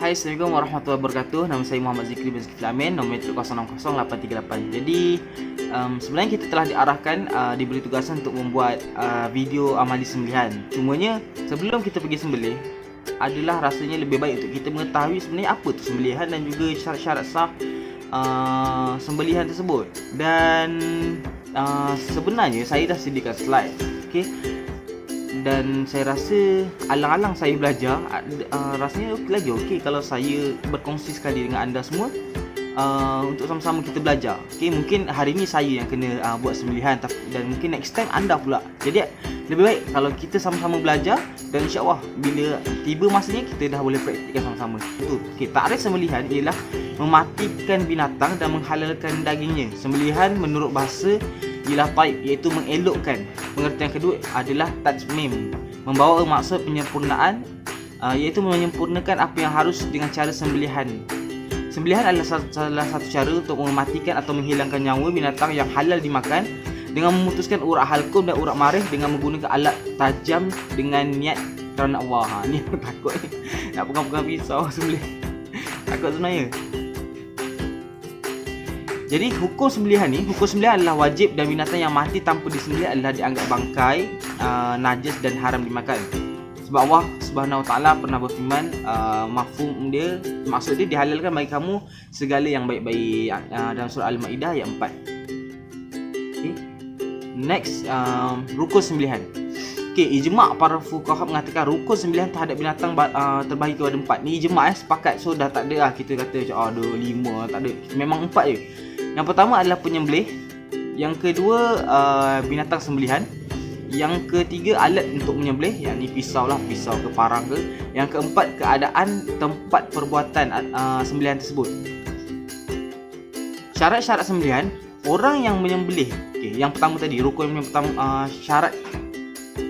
Hai, Assalamualaikum warahmatullahi wabarakatuh. Nama saya Muhammad Zikri bin Zulkifli Amin, nombor metruk 060838. Jadi sebenarnya kita telah diarahkan, diberi tugasan untuk membuat video amali sembelihan. Cumanya sebelum kita pergi sembelih, adalah rasanya lebih baik untuk kita mengetahui sebenarnya apa tu sembelihan dan juga syarat-syarat sah sembelihan tersebut. Dan sebenarnya saya dah sediakan slide, okey. Dan saya rasa alang-alang saya belajar, rasanya lagi okey kalau saya berkongsi sekali dengan anda semua, untuk sama-sama kita belajar. Okey, mungkin hari ni saya yang kena buat sembelihan, dan mungkin next time anda pula. Jadi lebih baik kalau kita sama-sama belajar, dan insya-Allah bila tiba masanya kita dah boleh praktikkan sama-sama. Itu. Okey, takrif sembelihan ialah mematikan binatang dan menghalalkan dagingnya. Sembelihan menurut bahasa ialah taib, iaitu mengelokkan. Pengertian kedua adalah tajmim, membawa maksud penyempurnaan, iaitu menyempurnakan apa yang harus dengan cara sembelihan. Sembelihan adalah salah satu cara untuk mematikan atau menghilangkan nyawa binatang yang halal dimakan dengan memutuskan urat halkum dan urat marih dengan menggunakan alat tajam dengan niat kerana Allah. Ni takut ni nak pegang-pegang pisau sembelih. Takut sebenarnya. Jadi hukum sembelihan adalah wajib, dan binatang yang mati tanpa disembelih adalah dianggap bangkai, najis dan haram dimakan. Sebab Allah Subhanahu Wa Taala pernah berfirman, maksud dia dihalalkan bagi kamu segala yang baik-baik, dalam surah Al-Maidah ayat 4. Okay. Next, rukun sembelihan. Okey, ijma' para fuqaha mengatakan rukun sembelihan terhadap binatang terbahagi kepada 4. Ni ijma' sepakat. So dah tak ada kita kata ada 5, tak ada. Memang 4 je. Yang pertama adalah penyembelih. Yang kedua binatang sembelihan. Yang ketiga alat untuk menyembelih, yakni pisau ke parang ke. Yang keempat keadaan tempat perbuatan sembelihan tersebut. Syarat-syarat sembelihan, orang yang menyembelih. Okey, yang pertama tadi rukun yang pertama, syarat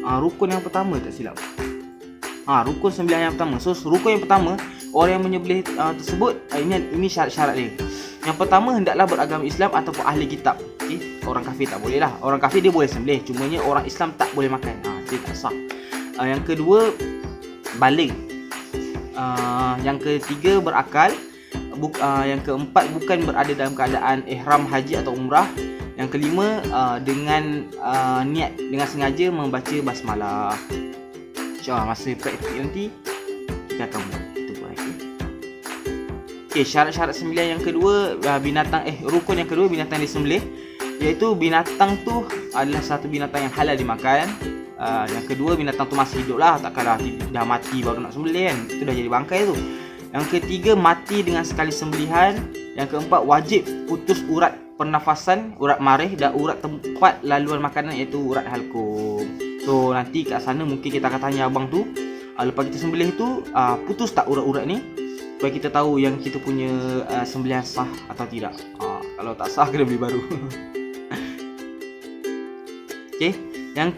rukun yang pertama tak silap. Rukun sembelihan yang pertama. So rukun yang pertama, orang yang menyembelih tersebut, ini syarat-syarat dia. Yang pertama, hendaklah beragama Islam ataupun ahli kitab. Okay? Orang kafir tak boleh lah. Orang kafir dia boleh sembelih, cumanya orang Islam tak boleh makan. Dia tak sah. Yang kedua, baligh. Yang ketiga, berakal. Yang keempat, bukan berada dalam keadaan ihram haji atau umrah. Yang kelima, dengan niat, dengan sengaja membaca basmalah. InsyaAllah masa praktik nanti kita akan buat. Okay, syarat-syarat sembelihan yang kedua, rukun yang kedua, binatang disembelih, iaitu binatang tu adalah satu binatang yang halal dimakan. Yang kedua, binatang tu masih hidup lah, takkanlah dah mati baru nak sembelih kan, itu dah jadi bangkai tu. Yang ketiga, mati dengan sekali sembelihan. Yang keempat, wajib putus urat pernafasan, urat marih, dan urat tempat laluan makanan, iaitu urat halkum. So nanti kat sana mungkin kita akan tanya abang tu, lepas kita sembelih tu putus tak urat-urat ni, supaya kita tahu yang kita punya sembelihan sah atau tidak. Kalau tak sah, kena beli baru. Okey, yang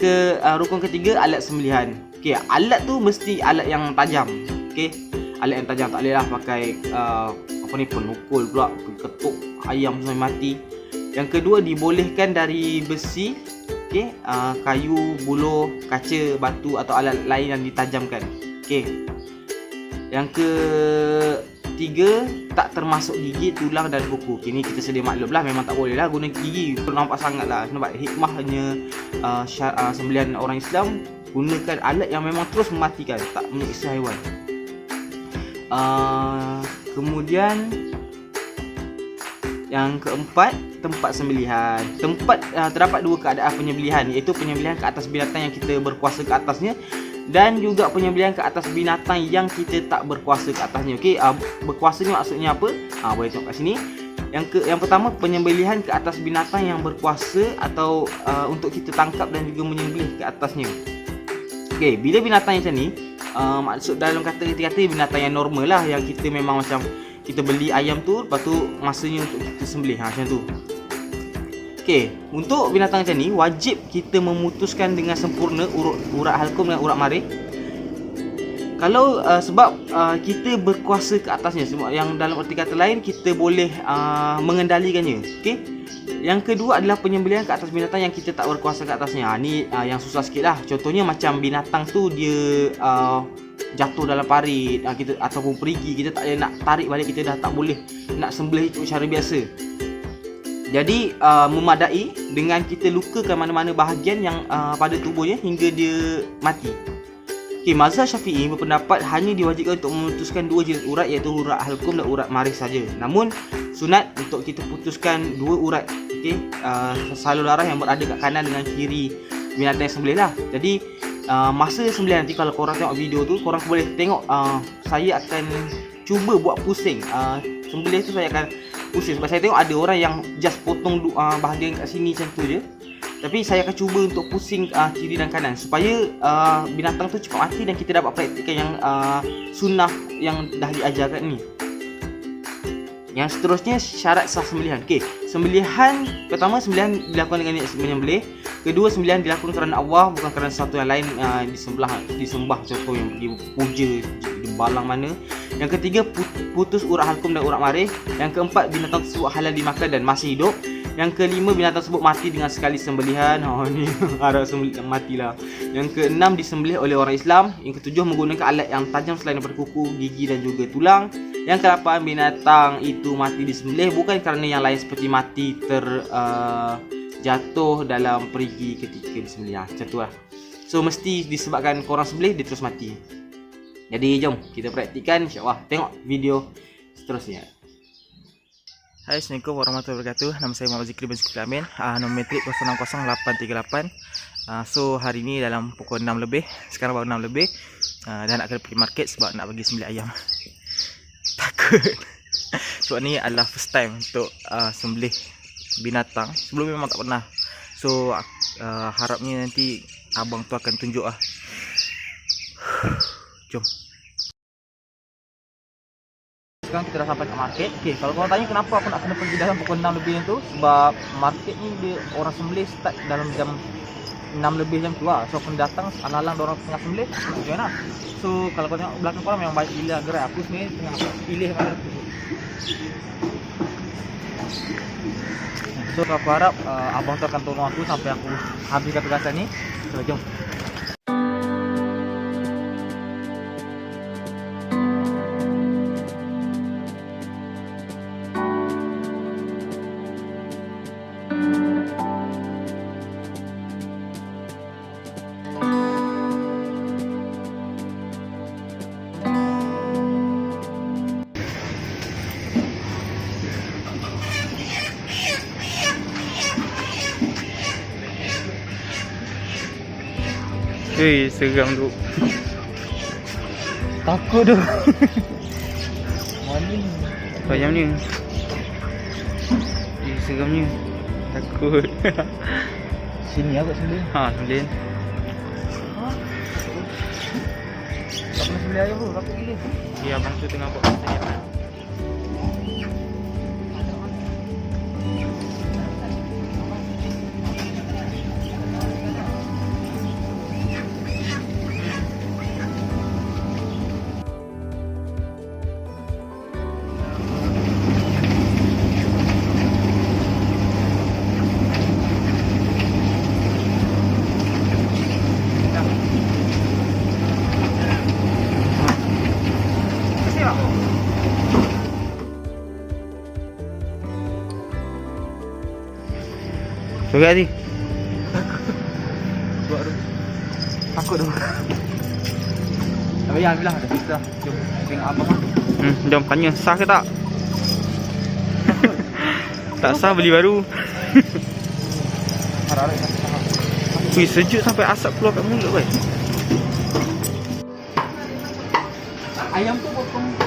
rukun ketiga, alat sembelihan. Okey, alat tu mesti alat yang tajam. Okey, alat yang tajam, tak boleh lah pakai penukul pula, ketuk ayam sampai mati. Yang kedua, dibolehkan dari besi, okey, kayu, buluh, kaca, batu atau alat lain yang ditajamkan. Okey. Yang ketiga, tak termasuk gigi, tulang dan kuku. Ini kita sedia maklum lah, memang tak boleh lah guna gigi. Nampak sangat lah. Nampak hikmahnya sembelihan orang Islam, gunakan alat yang memang terus mematikan, tak menyiksa haiwan. Kemudian yang keempat, tempat sembelihan. Terdapat dua keadaan penyembelihan, iaitu penyembelihan ke atas binatang yang kita berkuasa ke atasnya, dan juga penyembelihan ke atas binatang yang kita tak berkuasa ke atasnya. Okey, berkuasa ni maksudnya apa? Boleh tengok kat sini. Yang pertama, penyembelihan ke atas binatang yang berkuasa atau untuk kita tangkap dan juga menyembelih ke atasnya. Okey, bila binatang macam ni, maksud dalam kata-kata binatang yang normal lah, yang kita memang macam kita beli ayam tu, lepas tu masanya untuk kita sembelih, macam tu. Okey, untuk binatang macam ni, wajib kita memutuskan dengan sempurna urat halkum dan urat marih. Kalau sebab kita berkuasa ke atasnya, sebab yang dalam erti kata lain kita boleh mengendalikannya. Okey, Yang kedua adalah penyembelihan ke atas binatang yang kita tak berkuasa ke atasnya. Ni yang susah sikit lah. Contohnya macam binatang tu dia jatuh dalam parit, kita ataupun perigi, kita tak boleh nak tarik balik, kita dah tak boleh nak sembelih itu cara biasa. Jadi memadai dengan kita lukakan mana-mana bahagian yang pada tubuhnya hingga dia mati. Okey, mazhab Syafi'i berpendapat hanya diwajibkan untuk memutuskan dua jenis urat, iaitu urat halkum dan urat maris saja. Namun sunat untuk kita putuskan dua urat, okey, salur darah yang berada kat kanan dengan kiri binatang yang sembelih lah. Jadi masa sembelih nanti, kalau korang tengok video tu, korang boleh tengok saya akan cuba buat pusing. Sembelih tu saya akan pusing, sebab saya tengok ada orang yang just potong bahagian kat sini macam tu je. Tapi saya akan cuba untuk pusing kiri dan kanan supaya binatang tu cepat mati dan kita dapat praktikkan yang sunnah yang dah diajarkan ni. Yang seterusnya, syarat sah sembelihan. Okey, sembelihan pertama, sembelihan dilakukan dengan niat menyembelih. Kedua, sembelihan dilakukan kerana Allah, bukan kerana sesuatu yang lain disembah, contoh yang pergi puja di balang mana. Yang ketiga, putus urat halkum dan urat marih. Yang keempat, binatang tersebut halal dimakan dan masih hidup. Yang kelima, binatang tersebut mati dengan sekali sembelihan. Ni harap matilah. Yang keenam, disembelih oleh orang Islam. Yang ketujuh, menggunakan alat yang tajam selain daripada kuku, gigi dan juga tulang. Yang ke-8, binatang itu mati disembelih bukan kerana yang lain seperti mati jatuh dalam perigi ketika disembelih. Macam tu lah. So mesti disebabkan korang sembelih dia terus mati. Jadi jom kita praktikkan, insya-Allah. Tengok video seterusnya. Hai, Assalamualaikum warahmatullahi wabarakatuh. Nama saya Muhammad Zikri bin Flamin. Nombor metrik 060838. So hari ni dalam pukul 6 lebih. Sekarang baru 6 lebih. Dan nak kena pergi market sebab nak pergi sembelih ayam. Takut. Sebab ni adalah first time untuk sembelih binatang. Sebelum memang tak pernah. So harapnya nanti abang tu akan tunjuk lah. Jom. Sekarang kita dah sampai ke market. Okey, kalau korang tanya kenapa aku nak kena pergi dalam pukul 6 lebih tu, sebab market ni dia orang sembelih start dalam jam 6 lebih jam tu lah. So aku datang alang-alang orang tengah sembelih, aku join lah. So kalau kau tengok belakang korang memang banyak gila gerai. Aku sebenarnya tengah pilih mana tu. So aku harap abang tu akan tolong aku sampai aku habiskan tugasan ni. So jom. Hei, seram tu. Takut tu. Mana ni? Ayam ni. Seramnya. Takut. Sini aku sembelih. Sembelih. Tak pernah sembelih ayam tu, takut gila. Ya, abang tu tengah buat ayam. Suka ni. Buat tu. Takut tu. Tapi ya, bilang dah kita. Jom tengok abang lah. Jom tanya sah ke tak? Tak sah beli baru. Harap-harap kasih sah. Wih, sejuk sampai asap keluar kat mulut weh. Ayam tu potong.